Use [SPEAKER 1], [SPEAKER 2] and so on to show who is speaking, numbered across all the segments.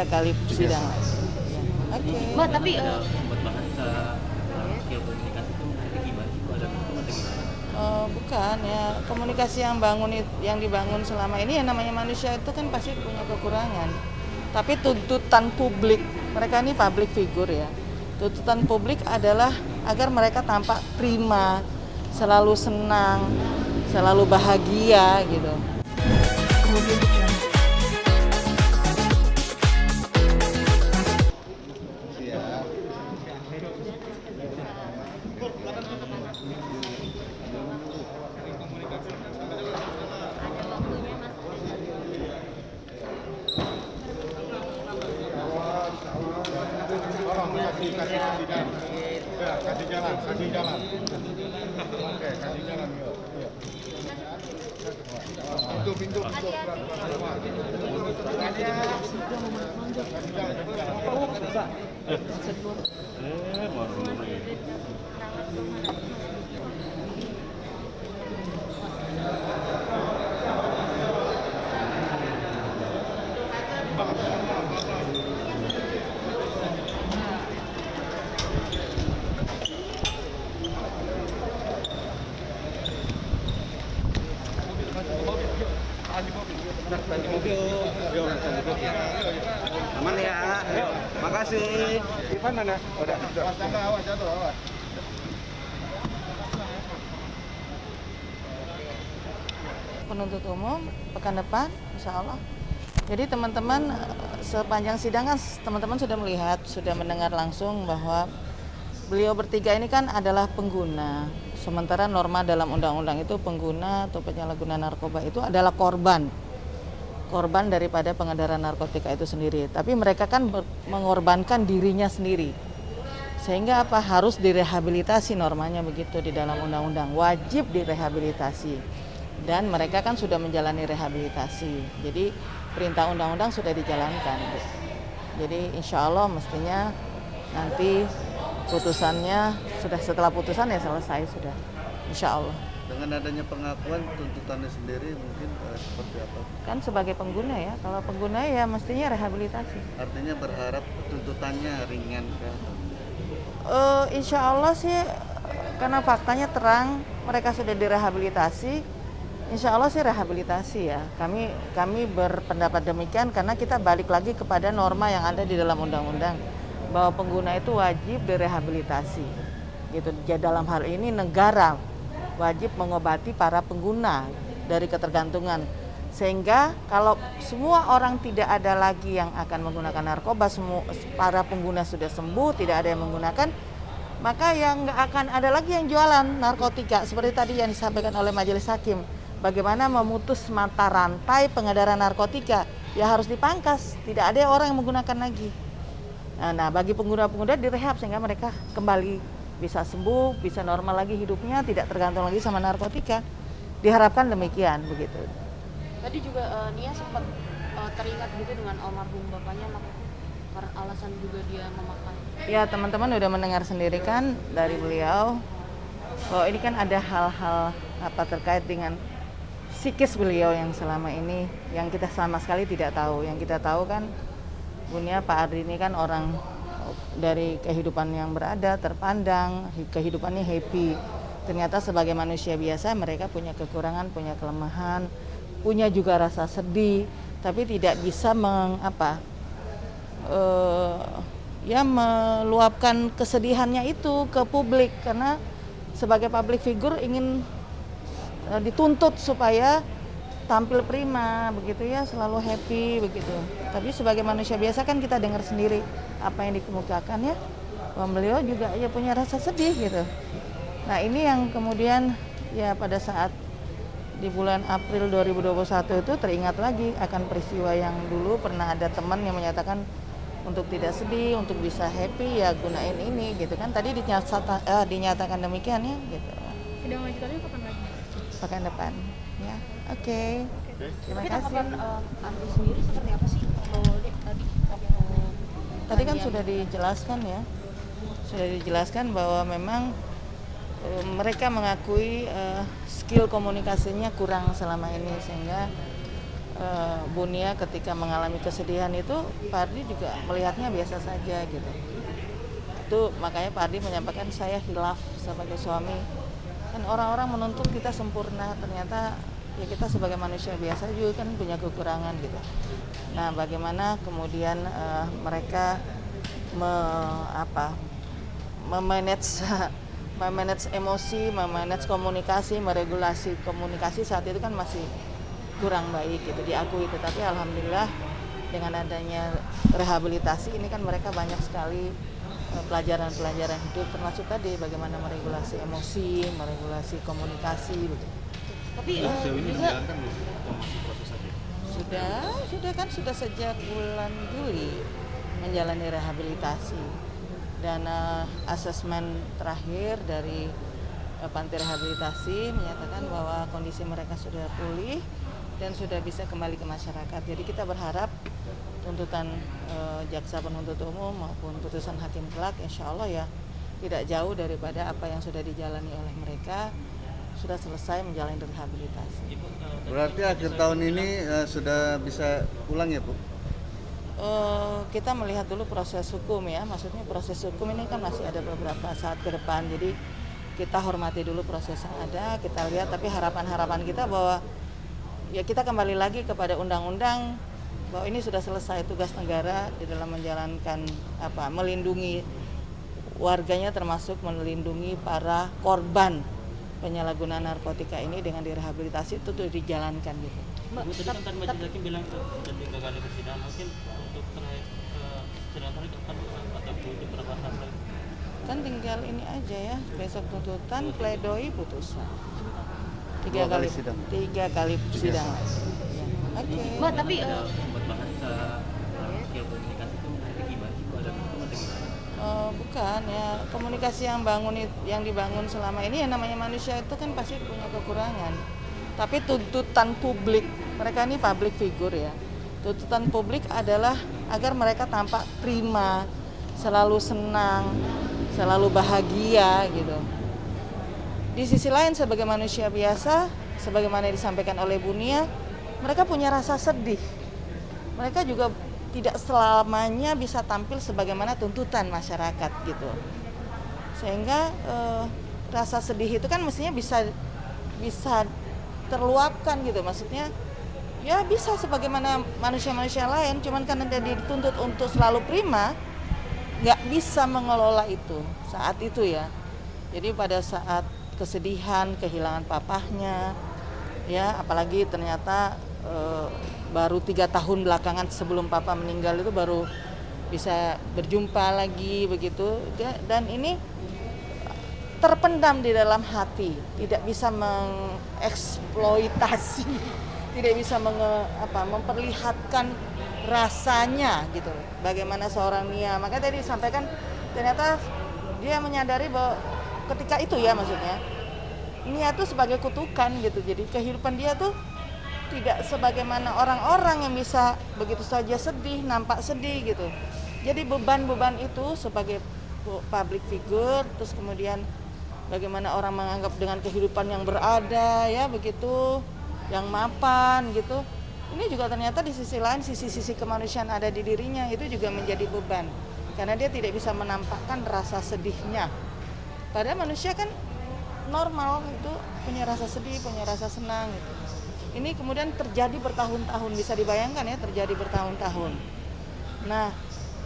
[SPEAKER 1] kali sidang. Oke.
[SPEAKER 2] Mbak, tapi
[SPEAKER 3] buat bahasa skill komunikasi itu maksudnya gimana sih? Ada atau gimana?
[SPEAKER 1] Bukan ya, komunikasi yang dibangun selama ini ya, namanya manusia itu kan pasti punya kekurangan. Tapi tuntutan publik, mereka ini public figure ya. Tuntutan publik adalah agar mereka tampak prima, selalu senang, selalu bahagia gitu.
[SPEAKER 4] Kasih jalan. Oke, kasih jalan yuk. Pintu.
[SPEAKER 5] Aman ya. Makasih.
[SPEAKER 4] Ivan mana? Udah. Awas jatuh, awas.
[SPEAKER 1] Penuntut umum pekan depan, insya Allah. Jadi teman-teman sepanjang sidang kan teman-teman sudah melihat, sudah mendengar langsung bahwa beliau bertiga ini kan adalah pengguna. Sementara norma dalam undang-undang itu pengguna atau penyalahguna narkoba itu adalah korban daripada pengedaran narkotika itu sendiri. Tapi mereka kan mengorbankan dirinya sendiri. Sehingga apa? Harus direhabilitasi, normanya begitu di dalam undang-undang. Wajib direhabilitasi. Dan mereka kan sudah menjalani rehabilitasi. Jadi perintah undang-undang sudah dijalankan. Jadi insya Allah mestinya nanti putusannya sudah, setelah putusan ya selesai sudah. Insya Allah.
[SPEAKER 5] Dengan adanya pengakuan tuntutannya sendiri mungkin seperti apa?
[SPEAKER 1] Kan sebagai pengguna ya, kalau pengguna ya mestinya rehabilitasi.
[SPEAKER 5] Artinya berharap tuntutannya ringan kah?
[SPEAKER 1] Insya Allah sih, karena faktanya terang, mereka sudah direhabilitasi. Insya Allah sih rehabilitasi ya. Kami berpendapat demikian karena kita balik lagi kepada norma yang ada di dalam undang-undang bahwa pengguna itu wajib direhabilitasi. Gitu. Jadi dalam hal ini negara wajib mengobati para pengguna dari ketergantungan, sehingga kalau semua orang tidak ada lagi yang akan menggunakan narkoba, semua para pengguna sudah sembuh, tidak ada yang menggunakan, maka yang nggak akan ada lagi yang jualan narkotika. Seperti tadi yang disampaikan oleh majelis hakim, bagaimana memutus mata rantai pengedaran narkotika, ya harus dipangkas, tidak ada orang yang menggunakan lagi. Nah, bagi pengguna-pengguna direhab sehingga mereka kembali bisa sembuh, bisa normal lagi hidupnya, tidak tergantung lagi sama narkotika. Diharapkan demikian begitu.
[SPEAKER 2] tadi juga Nia sempat teringat gitu dengan almarhum bapaknya karena alasan juga dia memakan.
[SPEAKER 1] Ya, teman-teman udah mendengar sendiri kan dari beliau bahwa ini kan ada hal-hal terkait dengan psikis beliau yang selama ini yang kita sama sekali tidak tahu. Yang kita tahu kan Bunia Pak Ardi ini kan orang dari kehidupan yang berada, terpandang, kehidupannya happy. Ternyata sebagai manusia biasa mereka punya kekurangan, punya kelemahan, punya juga rasa sedih, tapi tidak bisa meluapkan kesedihannya itu ke publik karena sebagai public figure ingin dituntut supaya tampil prima begitu ya, selalu happy begitu. Tapi sebagai manusia biasa kan kita dengar sendiri apa yang dikemukakan ya, bahwa beliau juga ya punya rasa sedih gitu. Nah, ini yang kemudian ya pada saat di bulan April 2021 itu teringat lagi akan peristiwa yang dulu pernah ada teman yang menyatakan untuk tidak sedih, untuk bisa happy ya gunain ini gitu kan. Tadi dinyatakan demikian ya gitu.
[SPEAKER 6] Sidang lanjutannya kapan lagi?
[SPEAKER 1] Pekan depan ya. Oke. Terima
[SPEAKER 2] Tapi
[SPEAKER 1] kasih.
[SPEAKER 2] tanggapan Andi sendiri seperti apa sih kalau tadi
[SPEAKER 1] Tadi kan sudah dijelaskan ya. Sudah dijelaskan bahwa memang mereka mengakui skill komunikasinya kurang selama ini sehingga Bunia ketika mengalami kesedihan itu Pak Ardi juga melihatnya biasa saja gitu. Itu makanya Pak Ardi menyampaikan saya hilaf sebagai suami. Kan orang-orang menuntut kita sempurna, ternyata ya kita sebagai manusia biasa juga kan punya kekurangan gitu. Nah, bagaimana kemudian mereka memanage emosi, memanage komunikasi, meregulasi komunikasi saat itu kan masih kurang baik gitu, diakui. Tetapi alhamdulillah dengan adanya rehabilitasi ini kan mereka banyak sekali pelajaran-pelajaran hidup, termasuk tadi bagaimana meregulasi emosi, meregulasi komunikasi gitu.
[SPEAKER 2] Tapi
[SPEAKER 3] Sejauh ini
[SPEAKER 2] juga
[SPEAKER 3] menjalankan belum atau masih proses saja?
[SPEAKER 1] Sudah sejak bulan Juli menjalani rehabilitasi. Dan asesmen terakhir dari panti rehabilitasi menyatakan bahwa kondisi mereka sudah pulih dan sudah bisa kembali ke masyarakat. Jadi kita berharap tuntutan jaksa penuntut umum maupun putusan hakim kelak insya Allah ya tidak jauh daripada apa yang sudah dijalani oleh mereka, sudah selesai menjalani rehabilitasi.
[SPEAKER 5] Berarti akhir tahun ini sudah bisa pulang ya, Bu?
[SPEAKER 1] Kita melihat dulu proses hukum ya, maksudnya proses hukum ini kan masih ada beberapa saat ke depan, jadi kita hormati dulu proses yang ada, kita lihat, tapi harapan kita bahwa ya kita kembali lagi kepada undang-undang bahwa ini sudah selesai tugas negara di dalam menjalankan melindungi warganya, termasuk melindungi para korban penyalahgunaan narkotika ini dengan direhabilitasi itu tuh dijalankan gitu.
[SPEAKER 3] Ibu tadi kan majelis hakim bilang sudah 3 kali persidangan, mungkin untuk terakhir sidang terakhir kapan atau untuk berapa lagi?
[SPEAKER 1] Kan tinggal ini aja ya, besok tuntutan, pledoi, putusan. 3
[SPEAKER 5] Dua kali
[SPEAKER 1] kali
[SPEAKER 5] sidang.
[SPEAKER 1] 3 kali sidang. Ya. Oke.
[SPEAKER 2] Mbak, tapi
[SPEAKER 3] Ada sempat bahas skill komunikasi itu gimana sih? Ada bentuk atau gimana?
[SPEAKER 1] Bukan ya, komunikasi yang dibangun selama ini ya namanya manusia itu kan pasti punya kekurangan. Tapi tuntutan publik, mereka ini public figure ya. Tuntutan publik adalah agar mereka tampak prima, selalu senang, selalu bahagia gitu. Di sisi lain sebagai manusia biasa, sebagaimana disampaikan oleh Bunia, mereka punya rasa sedih. Mereka juga tidak selamanya bisa tampil sebagaimana tuntutan masyarakat gitu. Sehingga rasa sedih itu kan mestinya bisa terluapkan gitu, maksudnya ya bisa sebagaimana manusia-manusia lain, cuman karena dia dituntut untuk selalu prima, nggak bisa mengelola itu saat itu ya. Jadi pada saat kesedihan, kehilangan papahnya, ya apalagi ternyata baru 3 tahun belakangan sebelum papa meninggal itu baru bisa berjumpa lagi begitu, dan ini terpendam di dalam hati, tidak bisa mengeksploitasi, tidak bisa memperlihatkan rasanya gitu. Bagaimana seorang Nia, maka tadi disampaikan ternyata dia menyadari bahwa ketika itu ya maksudnya Nia tuh sebagai kutukan gitu. Jadi kehidupan dia tuh tidak sebagaimana orang-orang yang bisa begitu saja sedih, nampak sedih gitu. Jadi beban-beban itu sebagai public figure, terus kemudian bagaimana orang menganggap dengan kehidupan yang berada ya begitu, yang mapan gitu. Ini juga ternyata di sisi lain sisi-sisi kemanusiaan ada di dirinya itu juga menjadi beban. Karena dia tidak bisa menampakkan rasa sedihnya. Padahal manusia kan normal itu punya rasa sedih, punya rasa senang gitu. Ini kemudian terjadi bertahun-tahun, bisa dibayangkan ya, terjadi bertahun-tahun. Nah,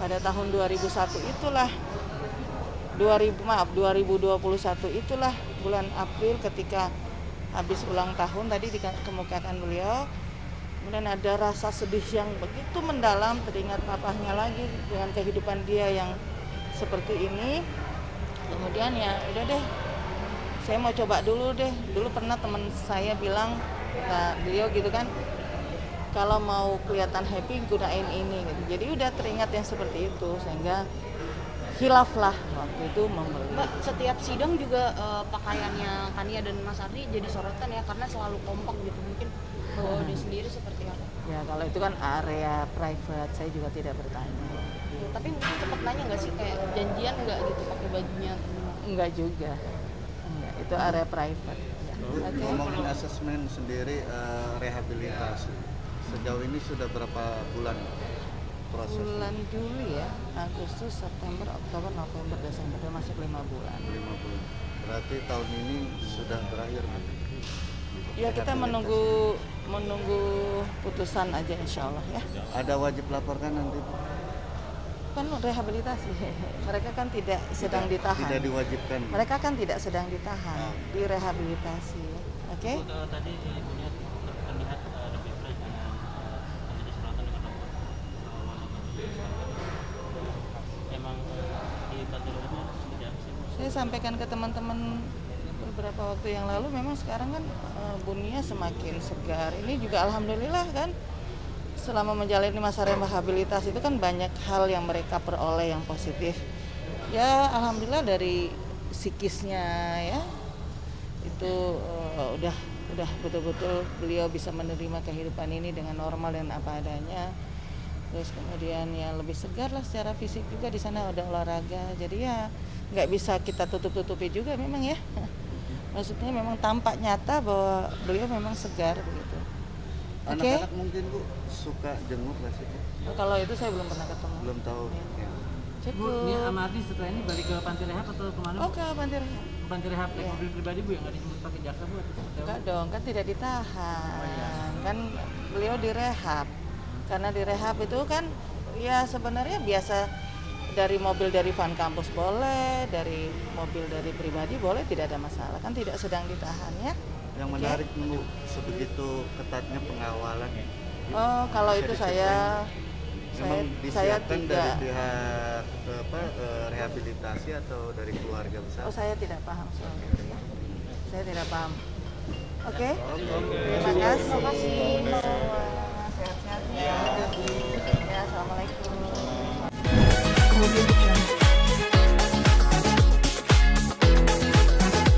[SPEAKER 1] pada tahun 2001 itulah 2021 itulah bulan April ketika habis ulang tahun tadi dikemukakan beliau, kemudian ada rasa sedih yang begitu mendalam, teringat papahnya lagi dengan kehidupan dia yang seperti ini. Kemudian ya udah deh, saya mau coba dulu deh. Dulu pernah teman saya bilang, nah beliau gitu kan, kalau mau kelihatan happy gunain ini gitu. Jadi udah teringat yang seperti itu sehingga hilaf lah waktu itu membeli.
[SPEAKER 2] Mbak, setiap sidang juga pakaiannya Kania dan Mas Ardi jadi sorotan ya karena selalu kompak gitu. Mungkin bawa dia sendiri seperti apa?
[SPEAKER 1] Ya kalau itu kan area private, saya juga tidak bertanya.
[SPEAKER 2] Tapi mungkin sempat nanya nggak sih kayak janjian nggak gitu pakai bajunya?
[SPEAKER 1] Enggak juga. Enggak, itu area private. Ya. Oke.
[SPEAKER 5] Ngomongin asesmen sendiri rehabilitasi. sejauh ini sudah berapa bulan proses?
[SPEAKER 1] Bulan Juli ya, Agustus, September, Oktober, November, Desember, udah masuk 5 bulan.
[SPEAKER 5] 5 bulan. Berarti tahun ini sudah berakhir, Bu?
[SPEAKER 1] Ya kita menunggu putusan aja insya Allah ya.
[SPEAKER 5] Ada wajib laporkan nanti, Bu?
[SPEAKER 1] Kan rehabilitasi, mereka kan tidak sedang ditahan.
[SPEAKER 5] Tidak diwajibkan.
[SPEAKER 1] Mereka kan tidak sedang ditahan, direhabilitasi. Oke?
[SPEAKER 3] Bu, tadi Ibu lihat terlihat lebih fresh dengan menjadi selatan dengan nomor emang di Pantai Lorennya seperti apa sih?
[SPEAKER 1] Saya sampaikan ke teman-teman beberapa waktu yang lalu, memang sekarang kan Bunia semakin segar. Ini juga alhamdulillah kan, selama menjalani masa rehabilitasi itu kan banyak hal yang mereka peroleh yang positif. Ya alhamdulillah dari psikisnya ya, itu udah betul-betul beliau bisa menerima kehidupan ini dengan normal dan apa adanya. Terus kemudian ya lebih segar lah secara fisik juga, di sana ada olahraga. Jadi ya nggak bisa kita tutup-tutupi juga memang ya. Maksudnya memang tampak nyata bahwa beliau memang segar begitu. Oke.
[SPEAKER 5] Anak-anak mungkin, Bu, suka jenguk nggak sih, Bu?
[SPEAKER 1] Kalau itu saya belum pernah ketemu.
[SPEAKER 5] Belum tahu. Ya.
[SPEAKER 7] Bu, ini Amardi setelah ini balik ke Panti Rehab atau kemana?
[SPEAKER 1] Oh, ke Panti Rehab.
[SPEAKER 7] Ke Panti Rehab naik
[SPEAKER 1] Iya.
[SPEAKER 7] mobil pribadi, Bu, yang nggak dijemput pakai jaksa, Bu, atau seperti apa?
[SPEAKER 1] Enggak dong, kan tidak ditahan.
[SPEAKER 7] Oh, iya.
[SPEAKER 1] Kan beliau direhab. Karena direhab itu kan ya sebenarnya biasa, dari mobil dari van kampus boleh, dari mobil dari pribadi boleh, tidak ada masalah. Kan tidak sedang ditahan ya.
[SPEAKER 5] Yang
[SPEAKER 1] Oke.
[SPEAKER 5] menarik, Bu, sebegitu ketatnya pengawalan.
[SPEAKER 1] Oh, kalau
[SPEAKER 5] Bisa
[SPEAKER 1] itu
[SPEAKER 5] diceritain? Memang
[SPEAKER 1] saya
[SPEAKER 5] disiapkan
[SPEAKER 1] tidak.
[SPEAKER 5] dari pihak rehabilitasi atau dari keluarga besar?
[SPEAKER 1] Oh, saya tidak paham soal itu ya. Saya tidak paham. Oke. Terima kasih.